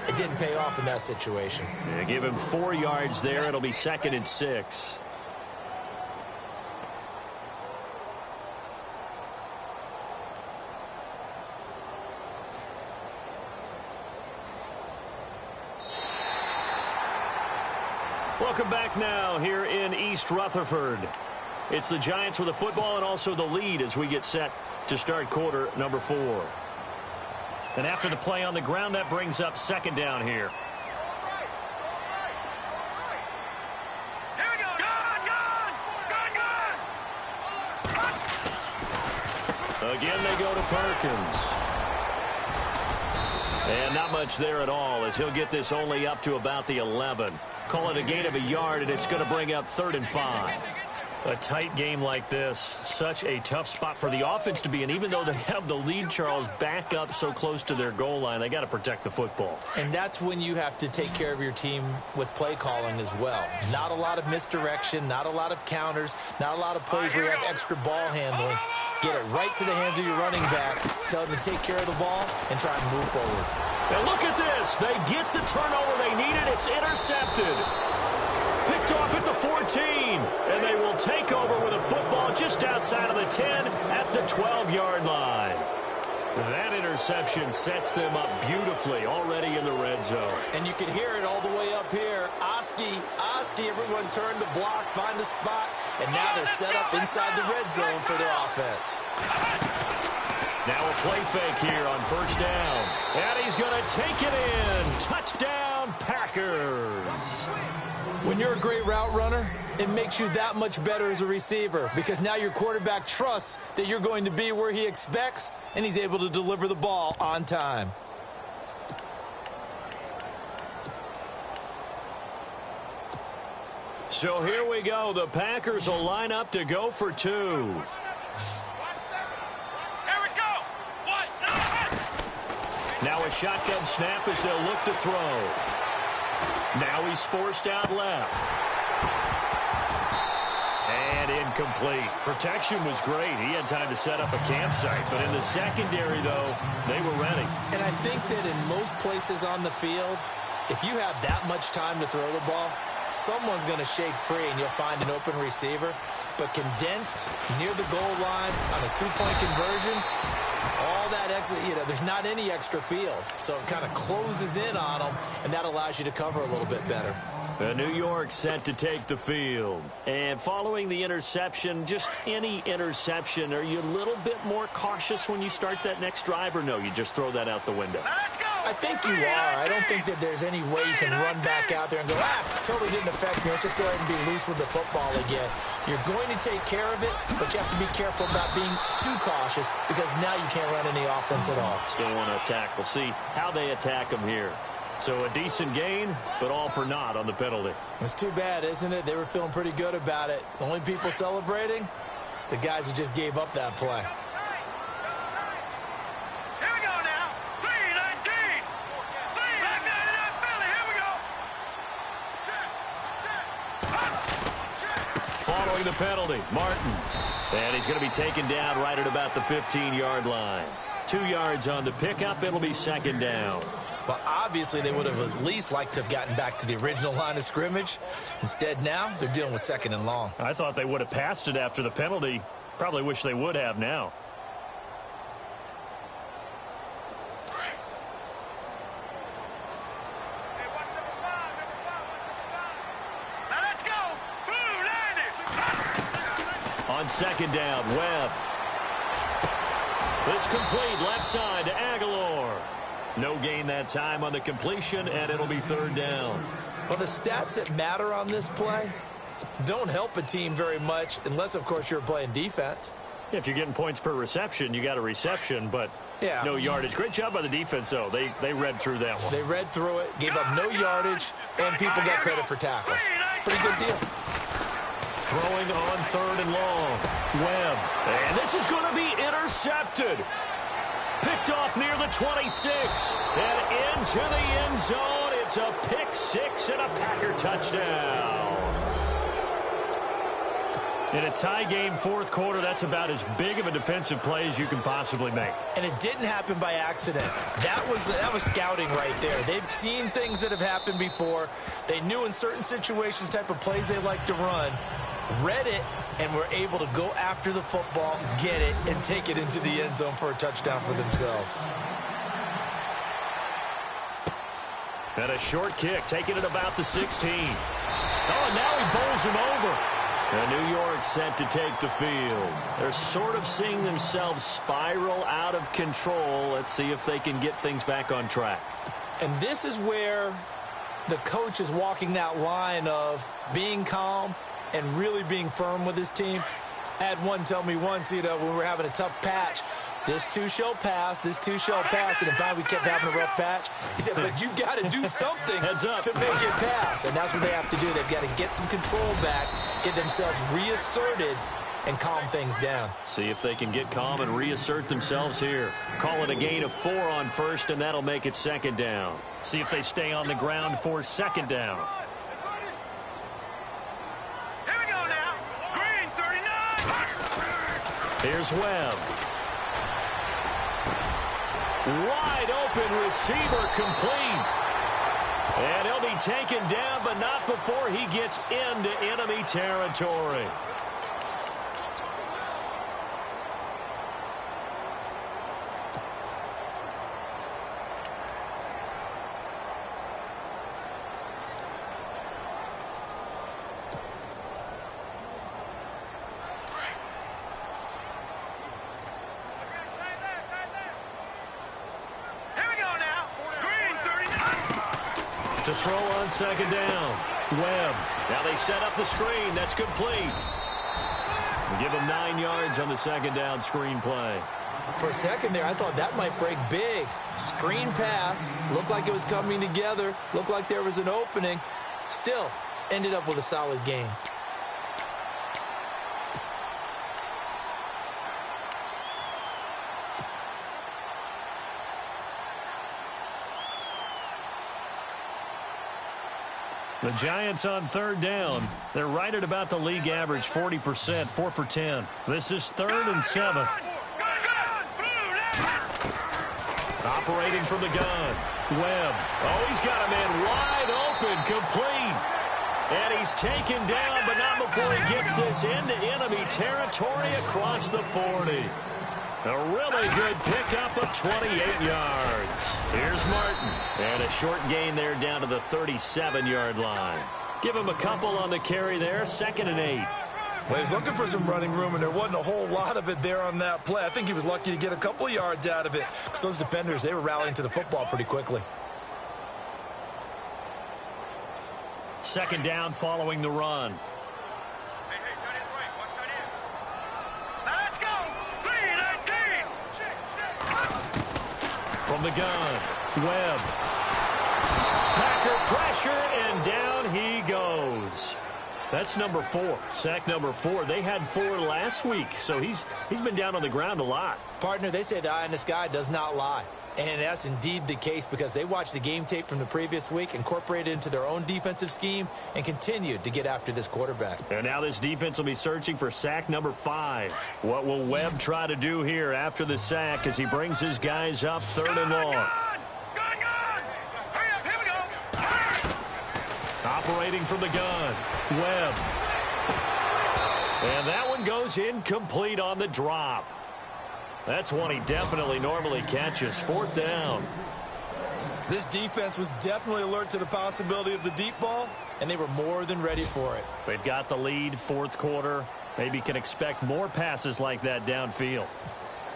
It didn't pay off in that situation. Yeah, give him 4 yards there. It'll be 2nd and 6. Welcome back now here in East Rutherford. It's the Giants with the football and also the lead as we get set to start quarter number 4. And after the play on the ground, that brings up 2nd down here. Here we go. Gun. Again, they go to Perkins. And not much there at all as he'll get this only up to about the 11. Call it a gain of a yard, and it's going to bring up 3rd and 5. A tight game like this, such a tough spot for the offense to be in. Even though they have the lead, Charles, back up so close to their goal line, they got to protect the football. And that's when you have to take care of your team with play calling as well. Not a lot of misdirection, not a lot of counters, not a lot of plays where you have extra ball handling. Get it right to the hands of your running back. Tell them to take care of the ball and try and move forward. And look at this. They get the turnover they needed. It's intercepted. Picked off at the 14. And they will take over with a football just outside of the 10 at the 12-yard line. That interception sets them up beautifully already in the red zone. And you can hear it all the way up here. Oski, everyone turned to block, find a spot, and now they're set up inside the red zone for their offense. Now a play fake here on first down. And he's going to take it in. Touchdown, Packers. When you're a great route runner, it makes you that much better as a receiver because now your quarterback trusts that you're going to be where he expects, and he's able to deliver the ball on time. So here we go. The Packers will line up to go for two. Here we go. What? Now a shotgun snap as they'll look to throw. Now he's forced out left. And incomplete. Protection was great. He had time to set up a campsite. But in the secondary, though, they were ready. And I think that in most places on the field, if you have that much time to throw the ball, someone's going to shake free and you'll find an open receiver. But condensed near the goal line on a two-point conversion, all that extra, there's not any extra field. So it kind of closes in on them, and that allows you to cover a little bit better. New York set to take the field. And following the interception, just any interception, are you a little bit more cautious when you start that next drive, or no, you just throw that out the window? Let's go. I think you are. I don't think that there's any way you can run back out there and go, totally didn't affect me. Let's just go ahead and be loose with the football again. You're going to take care of it, but you have to be careful about being too cautious because now you can't run any offense at all. Still want to attack. We'll see how they attack them here. So a decent gain, but all for naught on the penalty. It's too bad, isn't it? They were feeling pretty good about it. The only people celebrating, the guys who just gave up that play. Here we go now. 3-19. 3-99 Philly. Here we go. Following the penalty, Martin. And he's going to be taken down right at about the 15-yard line. 2 yards on the pickup. It'll be second down. But obviously they would have at least liked to have gotten back to the original line of scrimmage. Instead now, they're dealing with second and long. I thought they would have passed it after the penalty. Probably wish they would have now. Hey, watch number 5. Now let's go. Blue, 90. On second down, Webb. This complete left side to Aguilar. No gain that time on the completion, and it'll be third down. Well, the stats that matter on this play don't help a team very much unless, of course, you're playing defense. If you're getting points per reception, you got a reception, but no yardage. Great job by the defense, though. They read through that one. They read through it, gave up no yardage, and people got credit for tackles. Pretty good deal. Throwing on third and long. Webb. And this is going to be intercepted. Picked off near the 26. And into the end zone. It's a pick six and a Packer touchdown. In a tie game fourth quarter, that's about as big of a defensive play as you can possibly make. And it didn't happen by accident. That was scouting right there. They've seen things that have happened before. They knew in certain situations the type of plays they like to run, read it, and were able to go after the football, get it, and take it into the end zone for a touchdown for themselves. And a short kick, taking it about the 16. Oh, and now he bowls him over. And New York set to take the field. They're sort of seeing themselves spiral out of control. Let's see if they can get things back on track. And this is where the coach is walking that line of being calm and really being firm with his team. I had one tell me once, when we were having a tough patch, this too shall pass, this too shall pass. And in fact, we kept having a rough patch. He said, but you got to do something to make it pass. And that's what they have to do. They've got to get some control back, get themselves reasserted, and calm things down. See if they can get calm and reassert themselves here. Call it a gain of 4 on first, and that'll make it second down. See if they stay on the ground for second down. Here we go now. Green, 39. Here's Webb. Wide open receiver complete. And he'll be taken down, but not before he gets into enemy territory. To throw on second down. Webb. Now they set up the screen. That's complete. Give him 9 yards on the second down screen play. For a second there, I thought that might break big. Screen pass. Looked like it was coming together. Looked like there was an opening. Still, ended up with a solid game. The Giants on third down. They're right at about the league average, 40%, 4 for 10. This is 3rd and 7. Operating from the gun. Webb. Oh, he's got a man wide open, complete. And he's taken down, but not before he gets this into enemy territory across the 40. A really good pickup of 28 yards. Here's Martin. And a short gain there down to the 37-yard line. Give him a couple on the carry there. 2nd and 8. Well, he's looking for some running room, and there wasn't a whole lot of it there on that play. I think he was lucky to get a couple yards out of it. Because those defenders, they were rallying to the football pretty quickly. 2nd down following the run. From the gun, Webb. Packer pressure, and down he goes. That's number 4, sack number 4. They had 4 last week, so he's been down on the ground a lot. Partner, they say the eye in the sky does not lie. And that's indeed the case because they watched the game tape from the previous week, incorporated it into their own defensive scheme, and continued to get after this quarterback. And now this defense will be searching for sack number 5. What will Webb try to do here after the sack as he brings his guys up 3rd and long? Operating from the gun, Webb. And that one goes incomplete on the drop. That's one he definitely normally catches. 4th down. This defense was definitely alert to the possibility of the deep ball, and they were more than ready for it. They've got the lead, 4th quarter. Maybe can expect more passes like that downfield.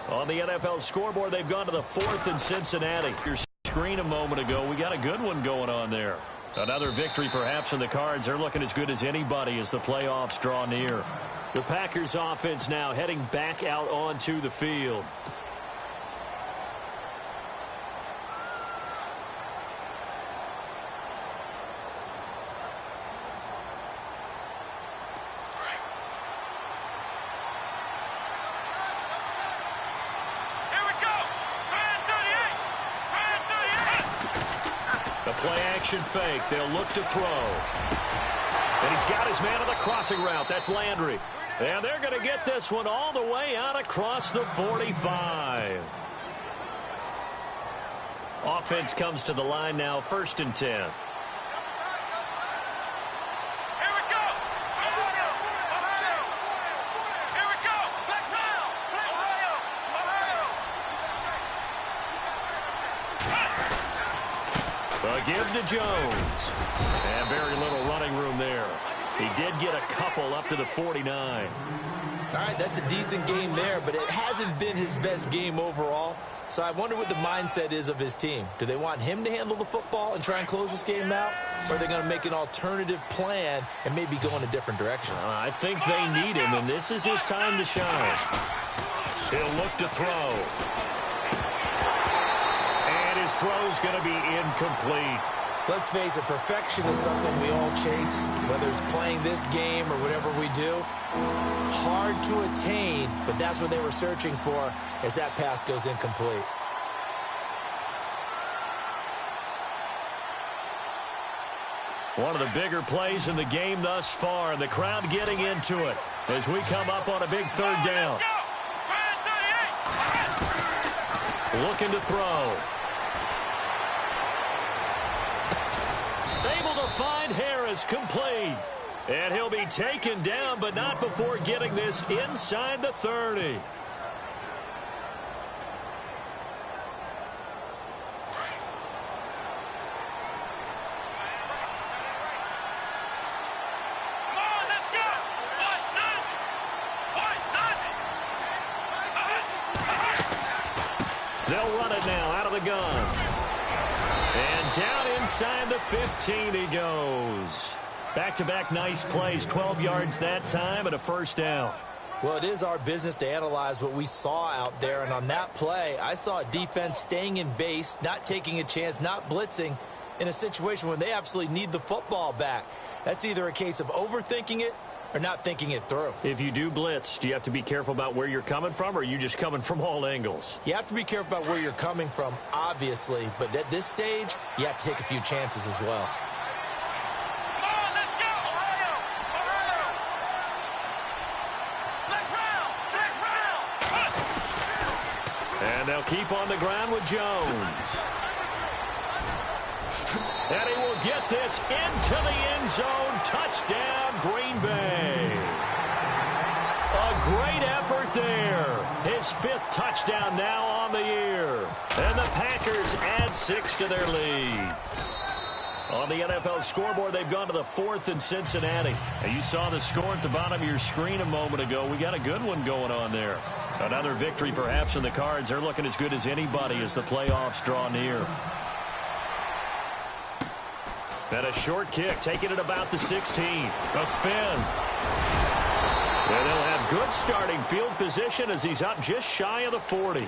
On the NFL scoreboard, they've gone to the 4th in Cincinnati. Your screen a moment ago, we got a good one going on there. Another victory perhaps in the cards. They're looking as good as anybody as the playoffs draw near. The Packers offense now heading back out onto the field. The play action fake. They'll look to throw. And he's got his man on the crossing route. That's Landry. And they're going to get this one all the way out across the 45. Offense comes to the line now, 1st and 10. Give to Jones. And very little running room there. He did get a couple up to the 49. All right, that's a decent game there, but it hasn't been his best game overall. So I wonder what the mindset is of his team. Do they want him to handle the football and try and close this game out? Or are they going to make an alternative plan and maybe go in a different direction? I think they need him, and this is his time to shine. He'll look to throw. And his throw's going to be incomplete. Let's face it, perfection is something we all chase, whether it's playing this game or whatever we do. Hard to attain, but that's what they were searching for as that pass goes incomplete. One of the bigger plays in the game thus far, and the crowd getting into it as we come up on a big 3rd down. Looking to throw. Able to find Harris, complete. And he'll be taken down, but not before getting this inside the 30. They'll run it now out of the gun. And down inside the 15 he goes. Back-to-back nice plays, 12 yards that time and a first down. Well, it is our business to analyze what we saw out there, and on that play, I saw a defense staying in base, not taking a chance, not blitzing in a situation where they absolutely need the football back. That's either a case of overthinking it or not thinking it through. If you do blitz, do you have to be careful about where you're coming from, or are you just coming from all angles? You have to be careful about where you're coming from, obviously, but at this stage, you have to take a few chances as well. And they'll keep on the ground with Jones. And he will get this into the end zone. Touchdown, Green Bay. A great effort there. His 5th touchdown now on the year. And the Packers add 6 to their lead. On the NFL scoreboard, they've gone to the 4th in Cincinnati. And you saw the score at the bottom of your screen a moment ago. We got a good one going on there. Another victory perhaps in the cards. They're looking as good as anybody as the playoffs draw near. And a short kick, taking it about the 16. A spin. And they'll have good starting field position as he's up just shy of the 40.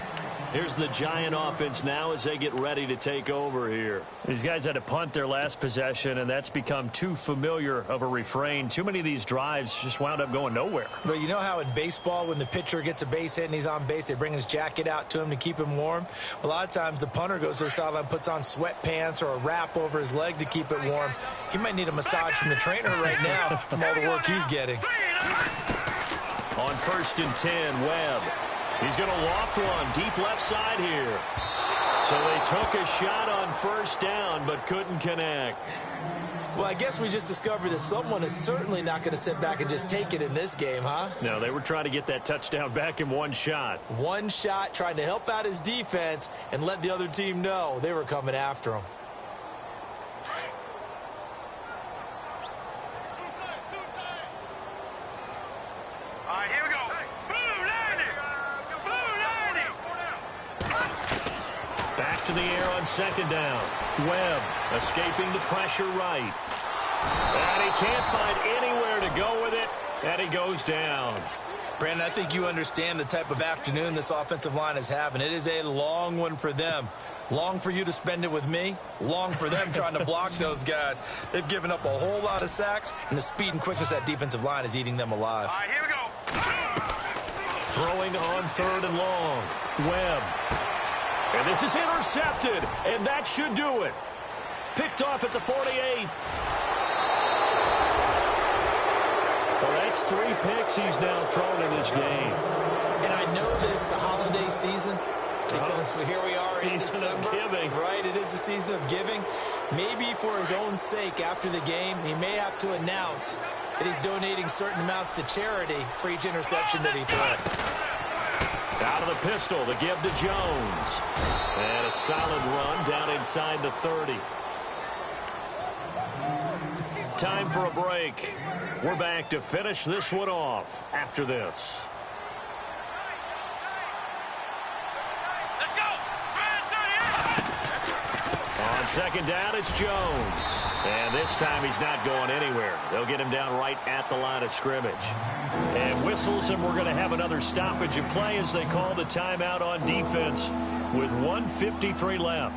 Here's the Giant offense now as they get ready to take over here. These guys had to punt their last possession, and that's become too familiar of a refrain. Too many of these drives just wound up going nowhere. But you know how in baseball, when the pitcher gets a base hit and he's on base, they bring his jacket out to him to keep him warm? A lot of times the punter goes to the sideline, puts on sweatpants or a wrap over his leg to keep it warm. He might need a massage from the trainer right now from all the work he's getting. On 1st and 10, Webb. He's going to loft one deep left side here. So they took a shot on first down but couldn't connect. Well, I guess we just discovered that someone is certainly not going to sit back and just take it in this game, huh? No, they were trying to get that touchdown back in one shot. One shot, trying to help out his defense and let the other team know they were coming after him. All right, here we go. Back to the air on 2nd down. Webb escaping the pressure right. And he can't find anywhere to go with it, and he goes down. Brandon, I think you understand the type of afternoon this offensive line is having. It is a long one for them. Long for you to spend it with me. Long for them trying to block those guys. They've given up a whole lot of sacks, and the speed and quickness of that defensive line is eating them alive. All right, here we go. Throwing on 3rd and long. Webb. And this is intercepted, and that should do it. Picked off at the 48. Well, that's 3 picks he's now thrown in this game. And I know this, the holiday season, because here we are in December. Season of giving. Right, it is the season of giving. Maybe for his own sake after the game, he may have to announce that he's donating certain amounts to charity for each interception that he threw. Out of the pistol, the give to Jones. And a solid run down inside the 30. Time for a break. We're back to finish this one off after this. Let's go. On 2nd down, it's Jones. And this time he's not going anywhere. They'll get him down right at the line of scrimmage. And whistles, and we're going to have another stoppage of play as they call the timeout on defense with 1:53 left.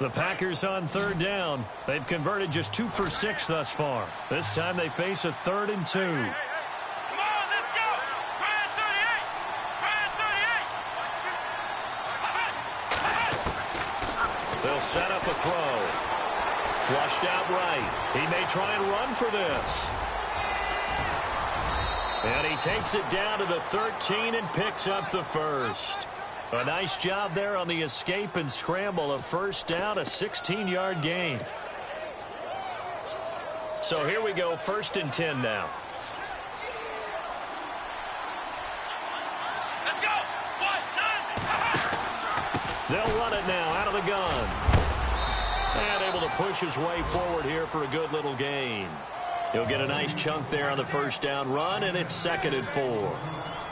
The Packers on third down. They've converted just 2 for 6 thus far. This time they face a 3rd and 2. Come on, let's go. Brand 38. Brand 38. They'll set up a throw. Flushed out right. He may try and run for this. And he takes it down to the 13 and picks up the first. A nice job there on the escape and scramble. A first down, a 16-yard gain. So here we go, 1st and 10 now. Let's go. 1, 9. They'll run it now out of the gun. And able to push his way forward here for a good little gain. He'll get a nice chunk there on the first down run, and it's 2nd and 4.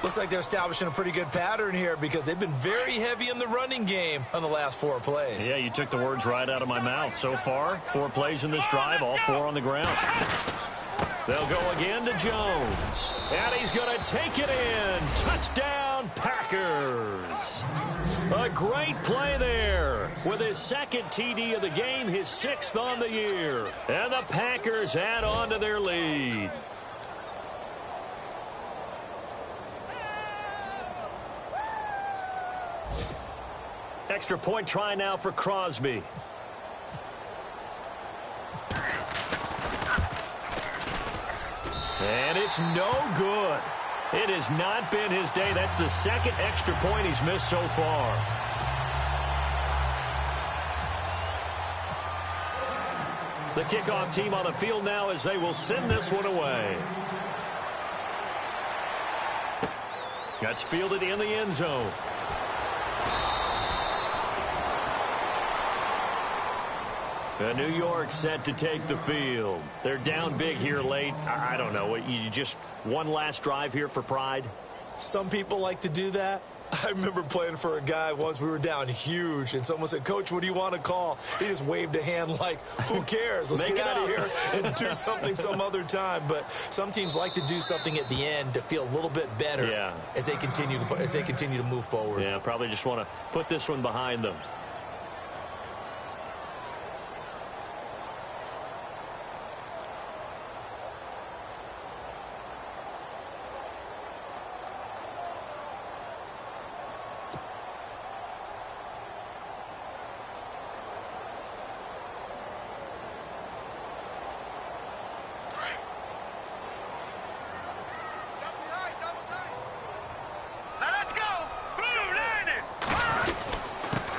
Looks like they're establishing a pretty good pattern here because they've been very heavy in the running game on the last 4 plays. Yeah, you took the words right out of my mouth. So far, 4 plays in this drive, all 4 on the ground. They'll go again to Jones. And he's going to take it in. Touchdown, Packers. A great play there. With his 2nd TD of the game, his 6th on the year. And the Packers add on to their lead. Extra point try now for Crosby. And it's no good. It has not been his day. That's the 2nd extra point he's missed so far. The kickoff team on the field now as they will send this one away. That's fielded in the end zone. New York set to take the field. They're down big here late. I don't know. You just one last drive here for pride? Some people like to do that. I remember playing for a guy once. We were down huge, and someone said, "Coach, what do you want to call?" He just waved a hand like, who cares? Let's get out of here and do something some other time. But some teams like to do something at the end to feel a little bit better as they continue to move forward. Yeah, probably just want to put this one behind them.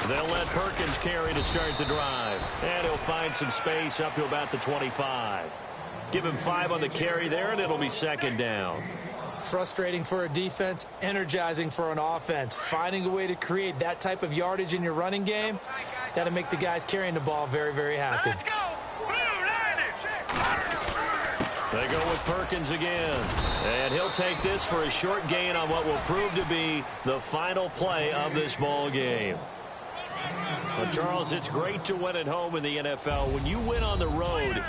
They'll let Perkins carry to start the drive. And he'll find some space up to about the 25. Give him 5 on the carry there, and it'll be 2nd down. Frustrating for a defense, energizing for an offense. Finding a way to create that type of yardage in your running game, that'll make the guys carrying the ball very, very happy. Let's go. Blue They go with Perkins again. And he'll take this for a short gain on what will prove to be the final play of this ball game. Well, Charles, it's great to win at home in the NFL. When you win on the road,